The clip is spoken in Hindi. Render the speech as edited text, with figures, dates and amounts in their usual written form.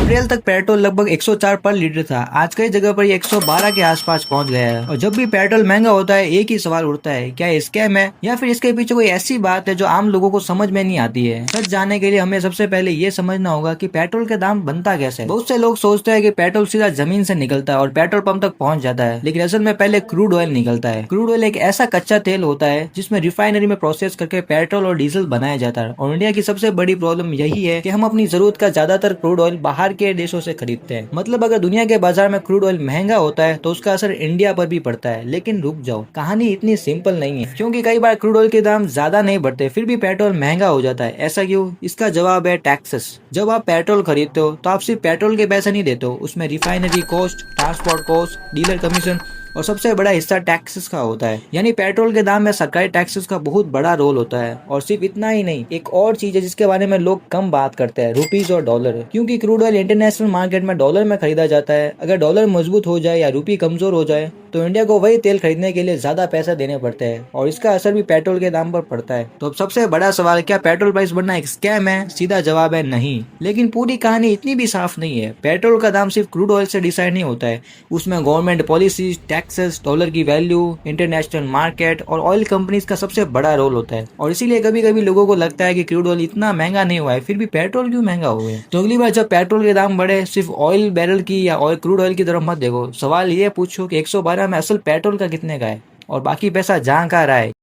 अप्रैल तक पेट्रोल लगभग 104 पर लीटर था। आज कई जगह पर ये 112 के आसपास पहुंच गया है। और जब भी पेट्रोल महंगा होता है एक ही सवाल उठता है, क्या ये स्कैम है या फिर इसके पीछे कोई ऐसी बात है जो आम लोगों को समझ में नहीं आती है। सच जानने के लिए हमें सबसे पहले ये समझना होगा कि पेट्रोल के दाम बनता कैसे है। बहुत से लोग सोचते हैं कि पेट्रोल सीधा जमीन से निकलता है और पेट्रोल पंप तक पहुंच जाता है, लेकिन असल में पहले क्रूड ऑयल निकलता है। क्रूड ऑयल एक ऐसा कच्चा तेल होता है जिसमें रिफाइनरी में प्रोसेस करके पेट्रोल और डीजल बनाया जाता है। और इंडिया की सबसे बड़ी प्रॉब्लम यही है कि हम अपनी जरूरत का ज्यादातर क्रूड ऑयल बाहर के देशों से खरीदते हैं। मतलब अगर दुनिया के बाजार में क्रूड ऑयल महंगा होता है तो उसका असर इंडिया पर भी पड़ता है। लेकिन रुक जाओ, कहानी इतनी सिंपल नहीं है, क्योंकि कई बार क्रूड ऑयल के दाम ज्यादा नहीं बढ़ते फिर भी पेट्रोल महंगा हो जाता है। ऐसा क्यों? इसका जवाब है टैक्सेस। जब आप पेट्रोल खरीदते हो तो आप सिर्फ पेट्रोल के पैसे नहीं देते हो, उसमें refinery cost, transport cost, dealer commission और सबसे बड़ा हिस्सा टैक्सेस का होता है। यानी पेट्रोल के दाम में सरकारी टैक्सेस का बहुत बड़ा रोल होता है। और सिर्फ इतना ही नहीं, एक और चीज है जिसके बारे में लोग कम बात करते हैं, रुपीज और डॉलर। क्योंकि क्रूड ऑयल इंटरनेशनल मार्केट में डॉलर में खरीदा जाता है। अगर डॉलर मजबूत हो जाए या रुपी कमजोर हो जाए तो इंडिया को वही तेल खरीदने के लिए ज्यादा पैसा देने पड़ते हैं और इसका असर भी पेट्रोल के दाम पर पड़ता है। तो अब सबसे बड़ा सवाल, क्या पेट्रोल प्राइस बढ़ना एक स्कैम है? सीधा जवाब है नहीं। लेकिन पूरी कहानी इतनी भी साफ नहीं है। पेट्रोल का दाम सिर्फ क्रूड ऑयल से डिसाइड नहीं होता है, उसमें गवर्नमेंट पॉलिसीज, टैक्सेस, डॉलर की वैल्यू, इंटरनेशनल मार्केट और ऑयल कंपनीज का सबसे बड़ा रोल होता है। और इसीलिए कभी कभी लोगों को लगता है कि क्रूड ऑयल इतना महंगा नहीं हुआ है फिर भी पेट्रोल क्यों महंगा हुआ है। तो अगली बार जब पेट्रोल के दाम बढ़े सिर्फ ऑयल बैरल की या ऑयल क्रूड ऑयल की तरफ मत देखो। सवाल ये पूछो कि 112 में असल पेट्रोल का कितने का है और बाकी पैसा जहाँ का रहा है।